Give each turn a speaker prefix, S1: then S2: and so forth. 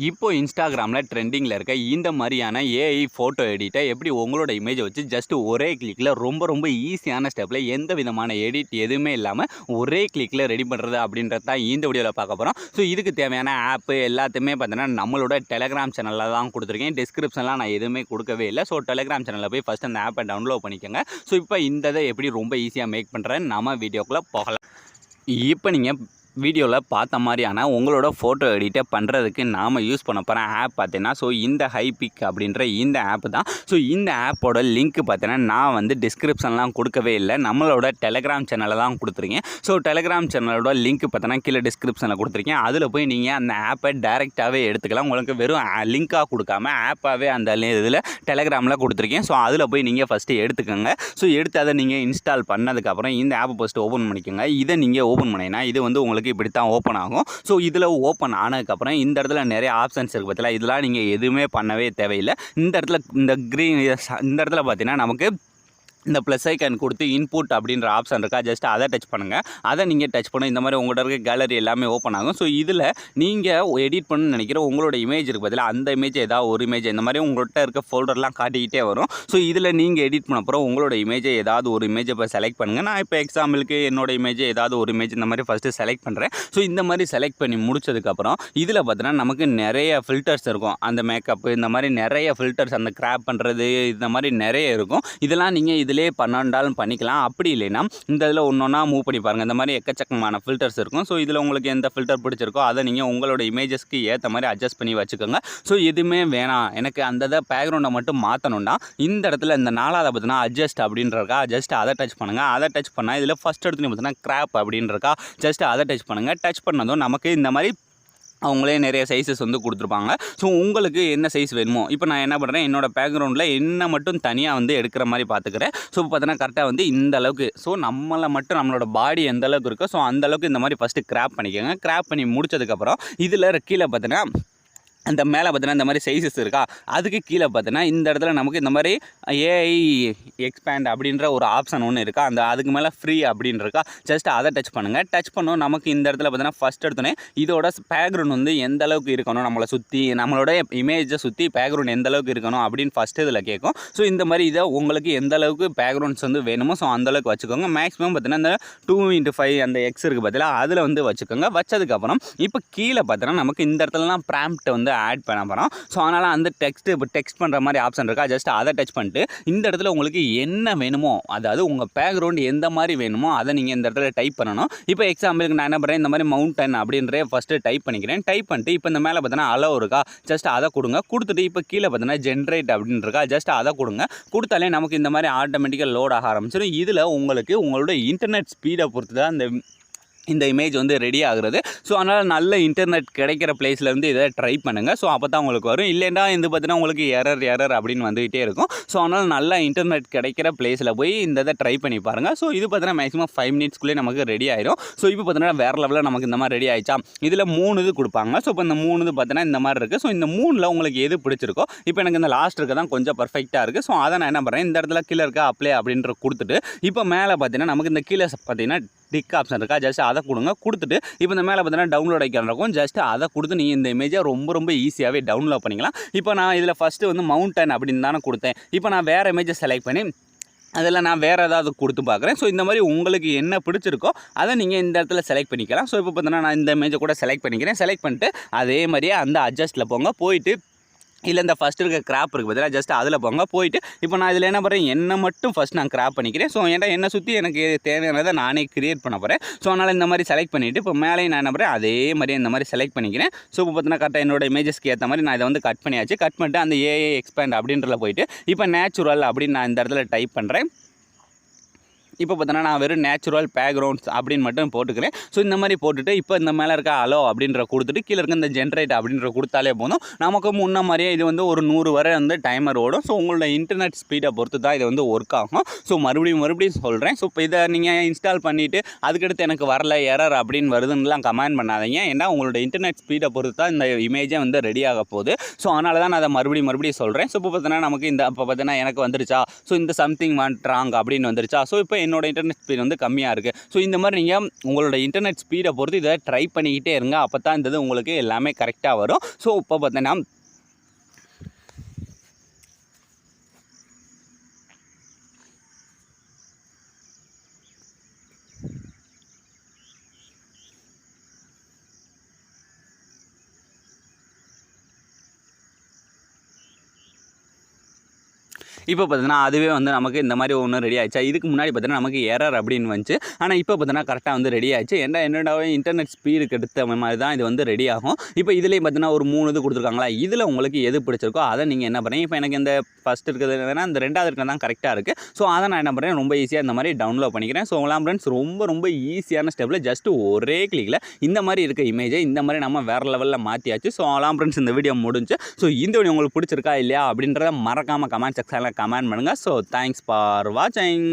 S1: இப்போ இன்ஸ்டாகிராமில் ட்ரெண்டிங்கில் இருக்க இந்த மாதிரியான ஏஐ ஃபோட்டோ எடிட்டை எப்படி உங்களோட இமேஜை வச்சு ஜஸ்ட் ஒரே கிளிக்கில் ரொம்ப ஈஸியான ஸ்டெப்பில் எந்த விதமான எடிட் எதுவுமே இல்லாமல் ஒரே கிளிக்கில் ரெடி பண்ணுறது அப்படின்றது தான் இந்த வீடியோவில் பார்க்க போகிறோம். ஸோ இதுக்கு தேவையான ஆப்பு எல்லாத்தையுமே பார்த்தீங்கன்னா நம்மளோட டெலகிராம் சேனலில் தான் கொடுத்துருக்கேன். டிஸ்கிரிப்ஷன்லாம் நான் எதுவுமே கொடுக்கவே இல்லை. ஸோ டெலகிராம் சேனலில் போய் ஃபஸ்ட் அந்த ஆப்பை டவுன்லோட் பண்ணிக்கோங்க. ஸோ இப்போ இந்த இதை எப்படி ரொம்ப ஈஸியாக மேக் பண்ணுறேன்னு நம்ம வீடியோக்குள்ளே போகலாம். இப்போ நீங்கள் வீடியோவில் பார்த்த மாதிரியான உங்களோட ஃபோட்டோ எடிட்டை பண்ணுறதுக்கு நாம் யூஸ் பண்ண போகிற ஆப் பார்த்தீங்கன்னா இந்த ஹைபிக் அப்படின்ற இந்த ஆப் தான். ஸோ இந்த ஆப்போட லிங்க் பார்த்தீங்கன்னா நான் வந்து டிஸ்கிரிப்ஷன்லாம் கொடுக்கவே இல்லை, நம்மளோட டெலகிராம் சேனலில் தான் கொடுத்துருக்கேன். ஸோ டெலகிராம் சேனலோட லிங்க் பார்த்தீங்கன்னா கீழே டிஸ்கிரிப்ஷனில் கொடுத்துருக்கேன். அதில் போய் நீங்கள் அந்த ஆப்பை டைரெக்டாகவே எடுத்துக்கலாம். உங்களுக்கு வெறும் லிங்காக கொடுக்காம ஆப்பாகவே அந்த இதில் டெலகிராமில் கொடுத்துருக்கேன். ஸோ அதில் போய் நீங்கள் ஃபஸ்ட்டு எடுத்துக்கோங்க. ஸோ எடுத்து அதை நீங்கள் இன்ஸ்டால் பண்ணதுக்கப்புறம் இந்த ஆப்பை ஃபஸ்ட்டு ஓப்பன் பண்ணிக்கோங்க. இதை நீங்கள் ஓப்பன் பண்ணிங்கன்னா இது வந்து உங்களுக்கு இப்படி தான் ஓப்பன் ஆகும். ஸோ இதில் ஓப்பன் ஆனதுக்கப்புறம் இந்த இடத்துல நிறைய ஆப்ஷன்ஸ் இருக்குது பார்த்தீங்களா, இதெல்லாம் நீங்கள் எதுவுமே பண்ணவே தேவையில்லை. இந்த இடத்துல இந்த இடத்துல பார்த்தீங்கன்னா நமக்கு இந்த ப்ளஸ் ஐக்கான் கொடுத்து இன்புட் அப்படின்ற ஆப்ஷன் இருக்கா, ஜஸ்ட் அதை டச் பண்ணுங்கள். அதை நீங்கள் டச் பண்ண இந்த மாதிரி உங்கள்கிட்ட இருக்க கேலரி எல்லாமே ஓப்பன் ஆகும். ஸோ இதில் நீங்கள் எடிட் பண்ணணும்னு நினைக்கிற உங்களோட இமேஜ் இருக்குது பார்த்தீங்களா, அந்த இமேஜ் ஏதாவது ஒரு இமேஜ் இந்த மாதிரி உங்கள்கிட்ட இருக்க ஃபோல்டர்லாம் காட்டிக்கிட்டே வரும். ஸோ இதில் நீங்கள் எடிட் பண்ண அப்புறம் உங்களோட இமேஜை ஏதாவது ஒரு இமேஜை இப்போ செலக்ட் பண்ணுங்கள். நான் இப்போ எக்ஸாம்பிளுக்கு என்னோட இமேஜை ஏதாவது ஒரு இமேஜ் இந்த மாதிரி ஃபஸ்ட்டு செலக்ட் பண்ணுறேன். ஸோ இந்த மாதிரி செலக்ட் பண்ணி முடிச்சதுக்கப்புறம் இதில் பார்த்தீங்கன்னா நமக்கு நிறைய ஃபில்டர்ஸ் இருக்கும். அந்த மேக்கப்பு இந்த மாதிரி நிறைய ஃபில்டர்ஸ், அந்த கிராப் பண்ணுறது இந்த மாதிரி நிறைய இருக்கும். இதெல்லாம் நீங்கள் இதிலே பண்ணாலும் பண்ணிக்கலாம். அப்படி இல்லைன்னா இந்த இதில் ஒன்றா மூவ் பண்ணி பாருங்கள். இந்த மாதிரி எக்கச்சக்கமான ஃபில்டர்ஸ் இருக்கும். ஸோ இதில் உங்களுக்கு எந்த ஃபில்டர் பிடிச்சிருக்கோ அதை நீங்கள் உங்களோட இமேஜஸ்க்கு ஏற்ற மாதிரி அட்ஜஸ்ட் பண்ணி வச்சுக்கோங்க. ஸோ எதுவுமே வேணாம், எனக்கு அந்த பேக்ரவுண்டை மட்டும் மாற்றணும்னா இந்த இடத்துல இந்த 4வது பார்த்தீங்கன்னா அட்ஜஸ்ட் அப்படின்றக்கா, ஜஸ்ட் அதை டச் பண்ணுங்கள். அதை டச் பண்ணால் இதில் ஃபஸ்ட் எடுத்து பார்த்தீங்கன்னா கிராப் அப்படின்றக்கா, ஜஸ்ட் அதை டச் பண்ணுங்கள். டச் பண்ணதும் நமக்கு இந்த மாதிரி அவங்களே நிறைய சைஸஸ் வந்து கொடுத்துருப்பாங்க. ஸோ உங்களுக்கு என்ன சைஸ் வேணுமோ இப்போ நான் என்ன பண்ணுறேன், என்னோடய பேக்ரவுண்டில் என்ன மட்டும் தனியாக வந்து எடுக்கிற மாதிரி பார்த்துக்கிறேன். ஸோ பார்த்தீங்கன்னா கரெக்டாக வந்து இந்த அளவுக்கு, ஸோ நம்மளை மட்டும் நம்மளோட பாடி எந்த அளவுக்கு இருக்கோ ஸோ அந்தளவுக்கு இந்த மாதிரி ஃபஸ்ட்டு கிராப் பண்ணிக்கோங்க. கிராப் பண்ணி முடிச்சதுக்கப்புறம் இதில் கீழே பார்த்தீங்கன்னா அந்த மேலே பார்த்தீங்கன்னா இந்த மாதிரி சைஸஸ் இருக்கா, அதுக்கு கீழே பார்த்தீங்கன்னா இந்த இடத்துல நமக்கு இந்த மாதிரி ஏஐ எக்ஸ்பேண்ட் அப்படின்ற ஒரு ஆப்ஷன் ஒன்று இருக்கா, அந்த அதுக்கு மேலே ஃப்ரீ அப்படின்னு இருக்கா, ஜஸ்ட் அதை டச் பண்ணுங்கள். டச் பண்ணோம் நமக்கு இந்த இடத்துல பார்த்தீங்கன்னா ஃபஸ்ட் எடுத்தோன்னே இதோட பேக்ரவுண்ட் வந்து எந்த அளவுக்கு இருக்கணும், நம்மளை சுற்றி நம்மளோட இமேஜை சுற்றி பேக்ரவுண்ட் எந்த அளவுக்கு இருக்கணும் அப்படின்னு ஃபஸ்ட்டு இதில் கேட்கும். ஸோ இந்த மாதிரி இதை உங்களுக்கு எந்த அளவுக்கு பேக்ரவுண்ட்ஸ் வந்து வேணுமோ ஸோ அந்தளவுக்கு வச்சுக்கோங்க. மேக்ஸிமம் பார்த்தீங்கன்னா இந்த 2x5 அந்த எக்ஸ் இருக்குது பார்த்தீங்களா, அதில் வந்து வச்சுக்கோங்க. வச்சதுக்கப்புறம் இப்போ கீழே பார்த்தீங்கன்னா நமக்கு இந்த இடத்துலலாம் ப்ராம்ப்ட் வந்து ஆட் பண்ண போகிறோம். ஸோ அதனால் அந்த டெக்ஸ்ட் பண்ணுற மாதிரி ஆப்ஷன் இருக்கா, ஜஸ்ட் அதை டச் பண்ணிட்டு இந்த இடத்துல உங்களுக்கு என்ன வேணுமோ, அதாவது உங்கள் பேக்ரவுண்ட் எந்த மாதிரி வேணுமோ அதை நீங்கள் இந்த இடத்துல டைப் பண்ணணும். இப்போ எக்ஸாம்பிளுக்கு நான் என்ன பண்ணுறேன், இந்த மாதிரி மவுண்டன் அப்படின்ற ஃபஸ்ட்டு டைப் பண்ணிக்கிறேன். டைப் பண்ணிட்டு இப்போ இந்த மேலே பார்த்தீங்கன்னா அளவு இருக்கா, ஜஸ்ட் அதை கொடுங்க. கொடுத்துட்டு இப்போ கீழே பார்த்தீங்கன்னா ஜென்ரேட் அப்படின்னு இருக்கா, ஜஸ்ட் அதை கொடுங்க. கொடுத்தாலே நமக்கு இந்த மாதிரி ஆட்டோமேட்டிக்காக லோட் ஆக ஆரம்பிச்சிடும். இதில் உங்களுக்கு உங்களோட இன்டர்நெட் ஸ்பீடை பொறுத்து தான் இந்த இமேஜ் வந்து ரெடி ஆகுறது. ஸோ அதனால் நல்ல இன்டர்நெட் கிடைக்கிற பிளேஸில் வந்து இதை ட்ரை பண்ணுங்கள். ஸோ அப்போ தான் உங்களுக்கு வரும். இல்லைன்னா இது பார்த்தீங்கன்னா உங்களுக்கு எரர் அப்படின்னு வந்துகிட்டே இருக்கும். ஸோ அதனால் நல்ல இன்டர்நெட் கிடைக்கிற பிளேஸில் போய் இந்த இதை ட்ரை பண்ணி பாருங்கள். ஸோ இது பார்த்தீங்கன்னா மேக்ஸிமம் 5 மினிட்ஸ்க்குள்ளே நமக்கு ரெடி ஆயிடும். ஸோ இப்போ பார்த்தீங்கன்னா வேறு லெவலில் நமக்கு இந்த மாதிரி ரெடி ஆயிடுச்சா. இதில் 3 இது கொடுப்பாங்க. ஸோ இப்போ இந்த 3 இது பார்த்தீங்கன்னா இந்த மாதிரி இருக்குது. ஸோ இந்த 3ல் உங்களுக்கு எது பிடிச்சிருக்கோ, இப்போ எனக்கு இந்த லாஸ்ட் இருக்க தான் கொஞ்சம் பர்ஃபெக்டாக இருக்குது. ஸோ அதை நான் என்ன பண்ணுறேன், இந்த இடத்துல கீழே இருக்க அப்ளை அப்படின்ற கொடுத்துட்டு இப்போ மேலே பார்த்தீங்கன்னா நமக்கு இந்த கீழே பார்த்தீங்கன்னா டிக் ஆப்ஷன் இருக்கா, ஜஸ்ட் அதை கொடுங்க. கொடுத்துட்டு இப்போ இந்த மேலே பார்த்தீங்கன்னா டவுன்லோட் ஐக்கான் இருக்கும், ஜஸ்ட் அதை கொடுத்து நீங்கள் இந்த இமேஜை ரொம்ப ஈஸியாகவே டவுன்லோட் பண்ணிக்கலாம். இப்போ நான் இதில் ஃபஸ்ட்டு வந்து மவுண்டன் அப்படின்னு தானே கொடுத்தேன். இப்போ நான் வேறு இமேஜை செலக்ட் பண்ணி அதில் நான் வேறு ஏதாவது கொடுத்து பார்க்குறேன். ஸோ இந்த மாதிரி உங்களுக்கு என்ன பிடிச்சிருக்கோ அதை நீங்கள் இந்த இடத்துல செலக்ட் பண்ணிக்கலாம். ஸோ இப்போ பார்த்தீங்கன்னா நான் இந்த இமேஜை கூட செலக்ட் பண்ணிக்கிறேன். செலக்ட் பண்ணிட்டு அதே மாதிரியே அந்த அட்ஜஸ்ட்டில் போயிட்டு இல்லை இந்த ஃபஸ்ட்டு இருக்க கிராப் இருக்குது பார்த்தீங்களா, ஜஸ்ட் அதில் போயிட்டு இப்போ நான் இதில் என்ன பண்ணுறேன், என்னை மட்டும் ஃபஸ்ட் நான் கிராப் பண்ணிக்கிறேன். ஸோ ஏன்னா என்னை சுற்றி எனக்கு தேவையானதை நானே க்ரியேட் பண்ண போகிறேன். ஸோ அதனால் இந்த மாதிரி செலக்ட் பண்ணிவிட்டு இப்போ மேலே நான் என்ன பண்ணுறேன், அதே மாதிரி இந்த மாதிரி செலக்ட் பண்ணிக்கிறேன். ஸோ இப்போ பார்த்தீங்கன்னா கரெக்டாக என்னோட இமேஜஸ்க்கு ஏற்ற மாதிரி நான் இதை வந்து கட் பண்ணியாச்சு. கட் பண்ணிட்டு அந்த ஏஐ எக்ஸ்பேண்ட் அப்படின்றத போயிட்டு இப்போ நேச்சுரல் அப்படின்னு நான் இந்த இடத்துல டைப் பண்ணுறேன். இப்போ பார்த்தீங்கன்னா நான் வெறும் நேச்சுரல் பேக்ரவுண்ட்ஸ் அப்படின்னு மட்டும் போட்டுக்கிறேன். ஸோ இந்த மாதிரி போட்டுட்டு இப்போ இந்த மேலே இருக்க அலோ அப்படின்ற கொடுத்துட்டு கீழே இருக்க இந்த ஜென்ரேட் அப்படின்ற கொடுத்தாலே போதும். நமக்கு முன்ன மாதிரியே இது வந்து ஒரு 100 வரை வந்து டைமர் ஓடும். ஸோ உங்களோட இன்டர்நெட் ஸ்பீடை பொறுத்து தான் இது வந்து ஒர்க் ஆகும். ஸோ மறுபடியும் சொல்கிறேன். ஸோ இப்போ இதை நீங்கள் இன்ஸ்டால் பண்ணிவிட்டு அதுக்கடுத்து எனக்கு வரல எரர் அப்படின்னு வருதுன்னுலாம் கமெண்ட் பண்ணாதீங்க. ஏன்னா உங்களோட இன்டர்நெட் ஸ்பீடை பொறுத்து தான் இந்த இமேஜே வந்து ரெடி ஆக போகுது. ஸோ அதனால தான் நான் அதை மறுபடியும் சொல்கிறேன். ஸோ இப்போ பார்த்தீங்கன்னா நமக்கு இந்த இப்போ பார்த்தீங்கன்னா எனக்கு வந்துருச்சா, ஸோ இந்த சம்திங் வாண்ட் ராங் அப்படின்னு வந்துருச்சா. ஸோ இப்போ என்னோட இன்டர்நெட் ஸ்பீட் வந்து கம்மியாக இருக்குது. ஸோ இந்த மாதிரி நீங்கள் உங்களோட இன்டர்நெட் ஸ்பீடை பொறுத்து இதை ட்ரை பண்ணிக்கிட்டே இருங்க. அப்போ தான் இந்த இது உங்களுக்கு எல்லாமே கரெக்டாக வரும். ஸோ இப்போ பார்த்தீங்கன்னா இப்போ பார்த்தீங்கன்னா அதுவே வந்து நமக்கு இந்த மாதிரி ஒன்று ரெடி ஆயிடுச்சா. இதுக்கு முன்னாடி பார்த்தீங்கன்னா நமக்கு எரர் அப்படின்னு வந்துச்சு. ஆனால் இப்போ பார்த்தீங்கன்னா கரெக்டாக வந்து ரெடி ஆயிடுச்சு. என்னோட இன்டர்நெட் ஸ்பீடுக்கு எடுத்த மாதிரி தான் இது வந்து ரெடி ஆகும். இப்போ இதுலேயும் பார்த்தீங்கன்னா ஒரு 3 இது கொடுத்துருக்காங்களா. இதில் உங்களுக்கு எது பிடிச்சிருக்கோ அதை நீங்கள் என்ன பண்ணுறீங்க, இப்போ எனக்கு இந்த ஃபஸ்ட் இருக்கிறது வேணால் இந்த 2வது இருக்கிறது தான் கரெக்டாக இருக்குது. ஸோ அதை நான் என்ன பண்ணுறேன், ரொம்ப ஈஸியாக இந்த மாதிரி டவுன்லோட் பண்ணிக்கிறேன். ஸோ உங்களாம் ஃப்ரெண்ட்ஸ் ரொம்ப ஈஸியான ஸ்டெப்பில் ஜஸ்ட் ஒரே கிளிக்கில் இந்த மாதிரி இருக்க இமேஜை இந்த மாதிரி நம்ம வேறு லெவலில் மாற்றியாச்சு. ஸோ அவ்வளோதான் ஃப்ரெண்ட்ஸ், இந்த வீடியோ முடிஞ்சு. ஸோ இந்த வீடியோ உங்களுக்கு பிடிச்சிருக்கா இல்லையா அப்படின்றத மறக்காமல் கமெண்ட் செக்ஷனில் கமெண்ட் பண்ணுங்கள். ஸோ தேங்க்ஸ் ஃபார் வாட்சிங்.